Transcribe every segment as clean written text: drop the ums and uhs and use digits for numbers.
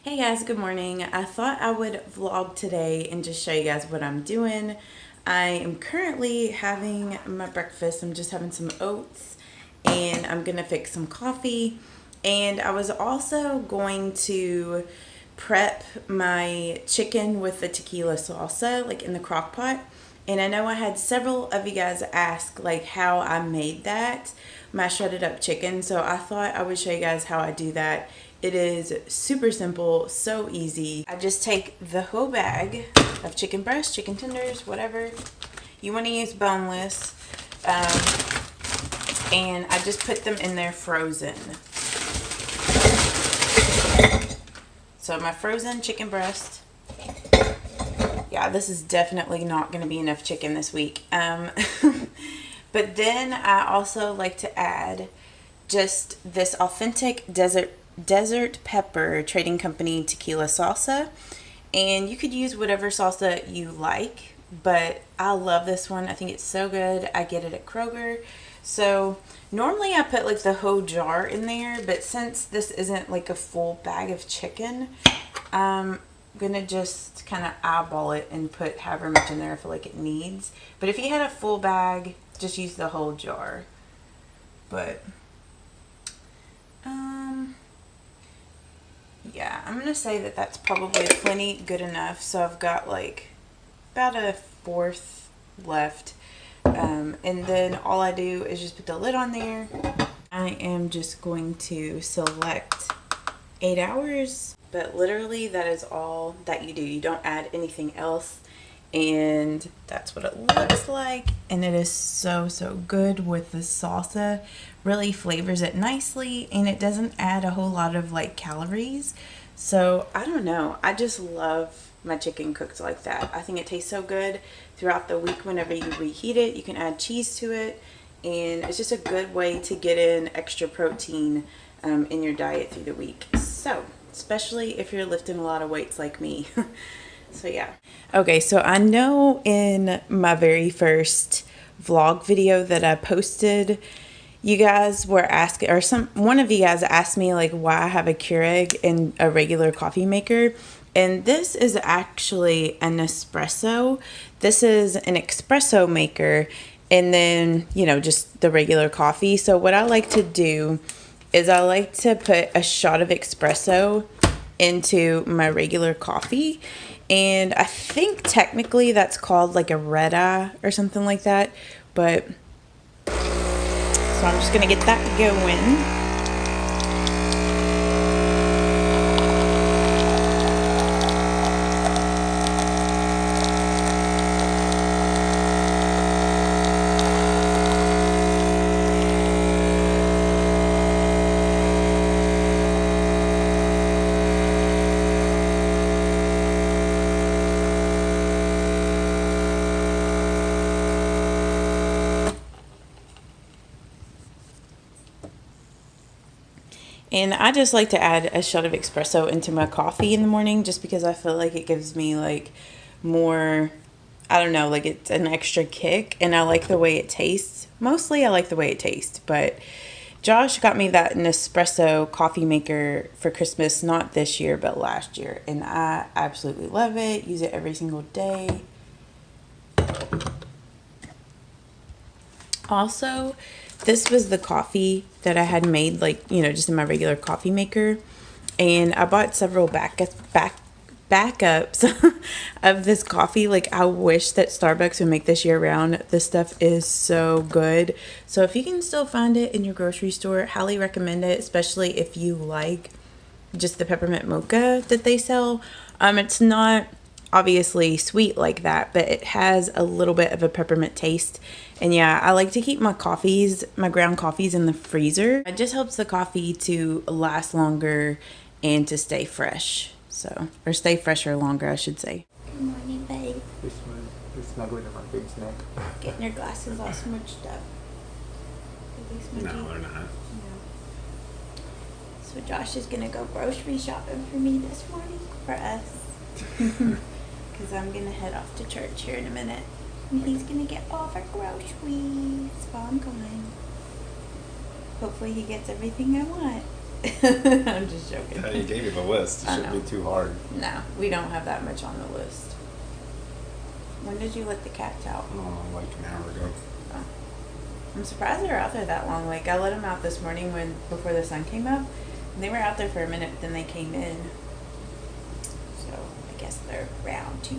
Hey guys, good morning. I thought I would vlog today and just show you guys what I'm doing. I am currently having my breakfast. I'm just having some oats and I'm gonna fix some coffee. And I was also going to prep my chicken with the tequila salsa, like in the crock pot. And I know I had several of you guys ask like how I made that, my shredded up chicken. So I thought I would show you guys how I do that. It is super simple, so easy. I just take the whole bag of chicken breast, chicken tenders, whatever. You want to use boneless. And I just put them in there frozen. So my frozen chicken breast. Yeah, this is definitely not going to be enough chicken this week. But then I also like to add just this authentic desert pepper Trading Company tequila salsa, and you could use whatever salsa you like, but I love this one. I think it's so good. I get it at Kroger. So normally I put like the whole jar in there, but since this isn't like a full bag of chicken, I'm gonna just kind of eyeball it and put however much in there I feel like it needs. But if you had a full bag, just use the whole jar. But yeah, I'm gonna say that that's probably plenty good enough. So I've got like about a fourth left, and then all I do is just put the lid on there. I am just going to select 8 hours, but literally that is all that you do. You don't add anything else, and that's what it looks like. And it is so good with the salsa. Really flavors it nicely, and it doesn't add a whole lot of like calories. So I don't know, I just love my chicken cooked like that. I think it tastes so good throughout the week. Whenever you reheat it, you can add cheese to it, and it's just a good way to get in extra protein in your diet through the week. So especially if you're lifting a lot of weights like me. So yeah. Okay, so I know in my very first vlog video that I posted, you guys were asking, or one of you guys asked me like why I have a Keurig and a regular coffee maker. And this is actually an espresso. This is an espresso maker, and then, you know, just the regular coffee. So what I like to do is I like to put a shot of espresso into my regular coffee. And I think technically that's called like a red eye or something like that. But so I'm just gonna get that going. And I just like to add a shot of espresso into my coffee in the morning just because I feel like it gives me like more, I don't know, like it's an extra kick, and I like the way it tastes. Mostly I like the way it tastes, but Josh got me that Nespresso coffee maker for Christmas, not this year, but last year. And I absolutely love it. Use it every single day. Also, this was the coffee that I had made, like, you know, just in my regular coffee maker. And I bought several backups of this coffee. Like, I wish that Starbucks would make this year round. This stuff is so good. So if you can still find it in your grocery store, highly recommend it, especially if you like just the peppermint mocha that they sell. It's not obviously sweet like that, but it has a little bit of a peppermint taste. And yeah, I like to keep my ground coffees in the freezer. It just helps the coffee to last longer and to stay fresh. So, or stay fresher longer, I should say. Good morning, babe. It's snuggling in my face now. Getting your glasses all smudged up. No, they're not. No. So Josh is gonna go grocery shopping for me this morning, for us. Because I'm gonna head off to church here in a minute. And he's gonna get all of our groceries while I'm gone. Hopefully he gets everything I want. I'm just joking. You gave me the list. It I shouldn't know. be too hard. No, we don't have that much on the list. When did you let the cats out? Oh, like an hour ago. Oh. I'm surprised they were out there that long. Like, I let them out this morning before the sun came up. And they were out there for a minute, but then they came in. So, I guess they're round 2.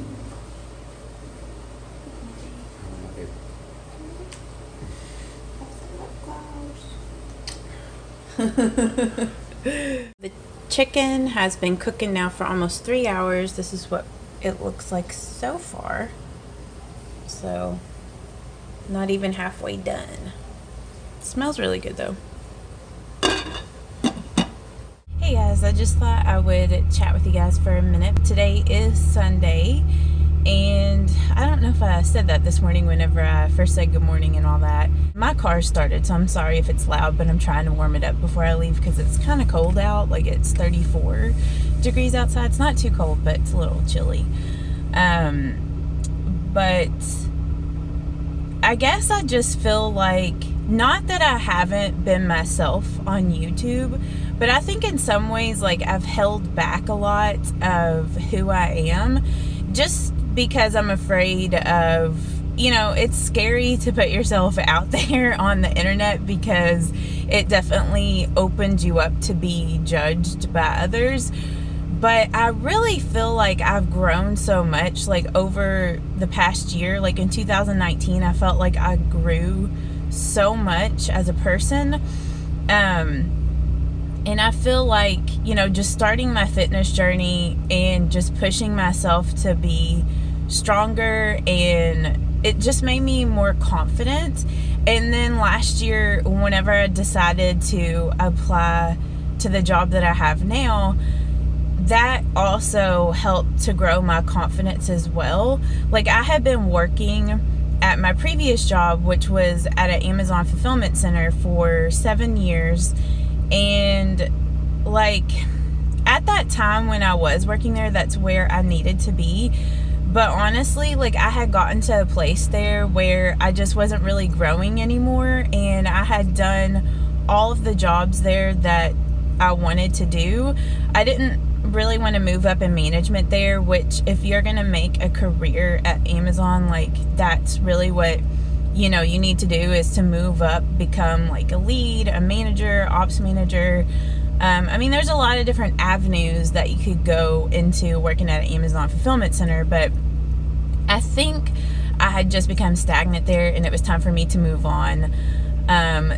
The chicken has been cooking now for almost 3 hours. This is what it looks like so far. So, not even halfway done. It smells really good though. Hey guys, I just thought I would chat with you guys for a minute. Today is Sunday, and I don't know if I said that this morning whenever I first said good morning and all that. My car started, so I'm sorry if it's loud, but I'm trying to warm it up before I leave because it's kind of cold out. Like, it's 34 degrees outside. It's not too cold, but it's a little chilly. But I guess I just feel like, not that I haven't been myself on YouTube, but I think in some ways, like, I've held back a lot of who I am just because I'm afraid of, you know, it's scary to put yourself out there on the internet because it definitely opens you up to be judged by others. But I really feel like I've grown so much, like, over the past year. Like, in 2019, I felt like I grew so much as a person. And I feel like, you know, just starting my fitness journey and just pushing myself to be stronger, and it just made me more confident. And then last year, whenever I decided to apply to the job that I have now, that also helped to grow my confidence as well. Like, I had been working at my previous job, which was at an Amazon fulfillment center, for 7 years. And, like, at that time when I was working there, that's where I needed to be. But honestly, like, I had gotten to a place there where I just wasn't really growing anymore. And I had done all of the jobs there that I wanted to do. I didn't really want to move up in management there, which, if you're going to make a career at Amazon, like, that's really what, you know, you need to do, is to move up, become like a lead, a manager, ops manager. I mean, there's a lot of different avenues that you could go into working at an Amazon fulfillment center, but I think I had just become stagnant there and it was time for me to move on.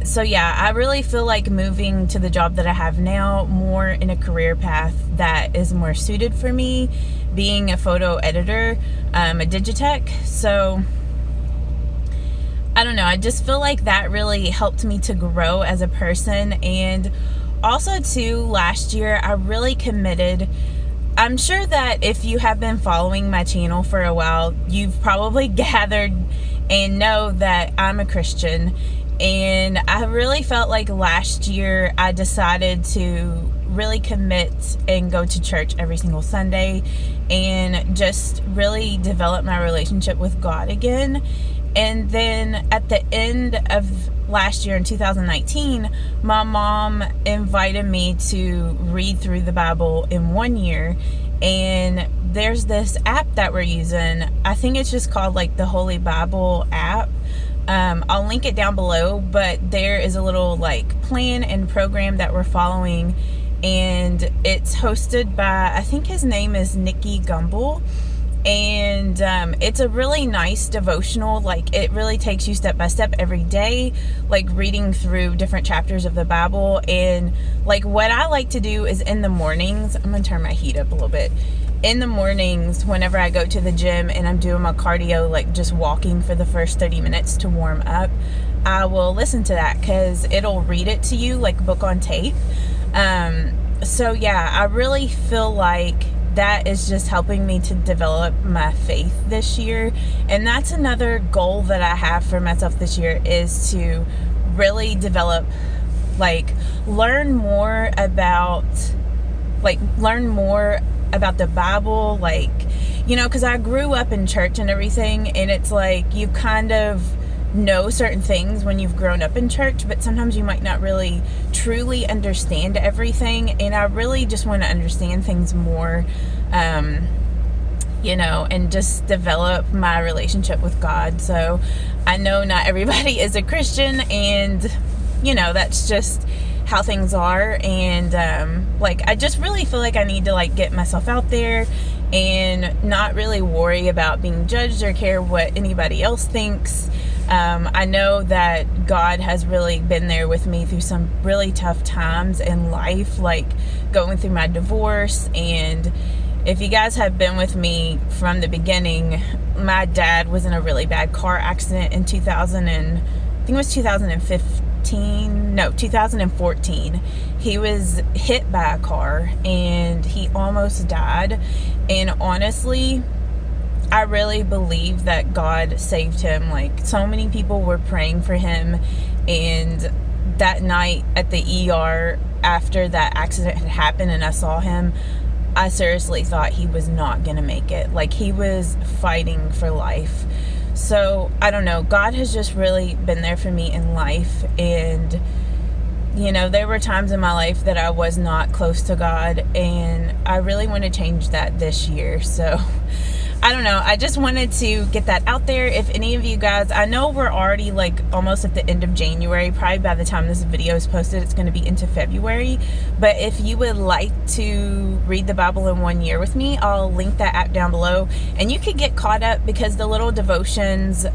So yeah, I really feel like moving to the job that I have now, more in a career path that is more suited for me, being a photo editor, a digitech. So I don't know, I just feel like that really helped me to grow as a person. And also too, last year I really committed. I'm sure that if you have been following my channel for a while, you've probably gathered and know that I'm a Christian. And I really felt like last year I decided to really commit and go to church every single Sunday and just really develop my relationship with God again. And then at the end of last year in 2019, my mom invited me to read through the Bible in 1 year. And there's this app that we're using. I think it's just called like the Holy Bible app. I'll link it down below, but there is a little like plan and program that we're following, and it's hosted by, I think his name is Nicky Gumbel, and it's a really nice devotional. Like, it really takes you step by step every day, like reading through different chapters of the Bible. And like, what I like to do is in the mornings, I'm gonna turn my heat up a little bit. In the mornings, whenever I go to the gym and I'm doing my cardio, like just walking for the first 30 minutes to warm up, I will listen to that because it'll read it to you like book on tape. So yeah, I really feel like that is just helping me to develop my faith this year. And that's another goal that I have for myself this year, is to really develop, like, learn more about the Bible, like, you know, because I grew up in church and everything, and it's like you kind of know certain things when you've grown up in church, but sometimes you might not really truly understand everything. And I really just want to understand things more, you know, and just develop my relationship with God. So I know not everybody is a Christian, and, you know, that's just how things are. And like, I just really feel like I need to like get myself out there and not really worry about being judged or care what anybody else thinks. I know that God has really been there with me through some really tough times in life, like going through my divorce. And if you guys have been with me from the beginning, my dad was in a really bad car accident in 2014. He was hit by a car and he almost died. And honestly, I really believe that God saved him. Like, so many people were praying for him. And that night at the ER, after that accident had happened and I saw him, I seriously thought he was not gonna make it. Like, he was fighting for life. So I don't know, God has just really been there for me in life. And, you know, there were times in my life that I was not close to God, and I really want to change that this year. So I don't know, I just wanted to get that out there. If any of you guys, I know we're already like almost at the end of January, probably by the time this video is posted it's going to be into February, but if you would like to read the Bible in 1 year with me, I'll link that app down below, and you could get caught up because the little devotions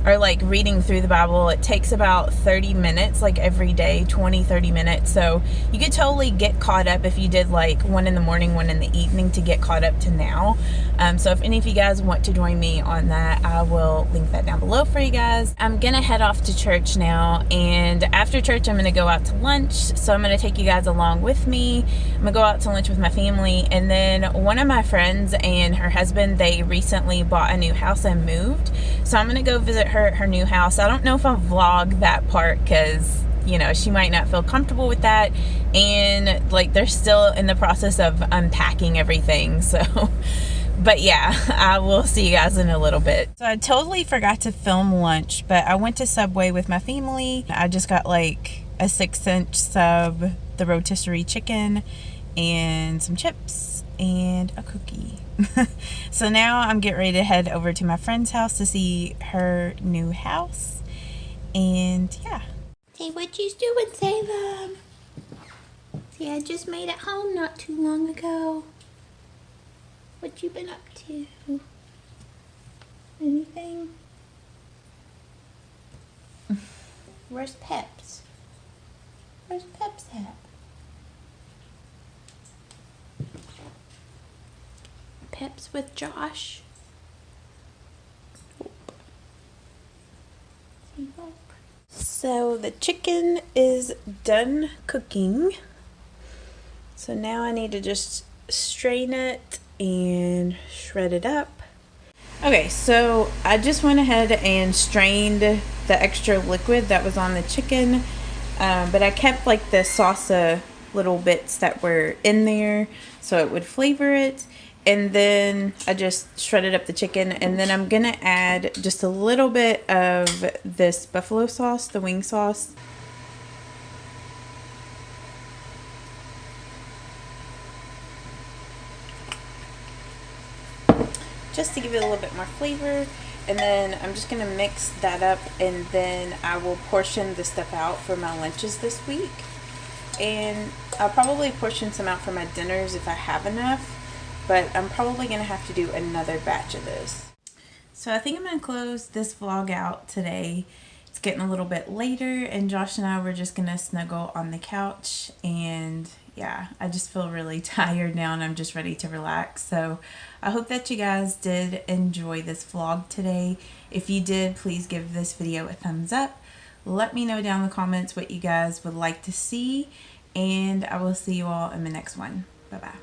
or like reading through the Bible, it takes about 30 minutes, like every day, 20-30 minutes. So you could totally get caught up if you did like one in the morning, one in the evening, to get caught up to now. So if any of you guys want to join me on that, I will link that down below for you guys. I'm gonna head off to church now, and after church I'm gonna go out to lunch. So I'm gonna take you guys along with me. I'm gonna go out to lunch with my family, and then one of my friends and her husband, they recently bought a new house and moved. So I'm gonna go visit her at her new house. I don't know if I'll vlog that part because, you know, she might not feel comfortable with that, and like they're still in the process of unpacking everything. So but yeah, I will see you guys in a little bit. So I totally forgot to film lunch, but I went to Subway with my family. I just got like a 6-inch sub, the rotisserie chicken, and some chips and a cookie. So now I'm getting ready to head over to my friend's house to see her new house. And yeah. Say what you doing, Salem. See, I just made it home not too long ago. What you been up to? Anything? Where's Peps? Where's Peps at? Peps with Josh? So the chicken is done cooking. So now I need to just strain it and shred it up. Okay, so I just went ahead and strained the extra liquid that was on the chicken, but I kept like the salsa little bits that were in there so it would flavor it. And then I just shredded up the chicken, and then I'm gonna add just a little bit of this buffalo sauce, the wing sauce. Just to give it a little bit more flavor. And then I'm just gonna mix that up, and then I will portion the stuff out for my lunches this week. And I'll probably portion some out for my dinners if I have enough. But I'm probably going to have to do another batch of this. So I think I'm going to close this vlog out today. It's getting a little bit later, and Josh and I were just going to snuggle on the couch. And yeah, I just feel really tired now, and I'm just ready to relax. So I hope that you guys did enjoy this vlog today. If you did, please give this video a thumbs up. Let me know down in the comments what you guys would like to see, and I will see you all in the next one. Bye-bye.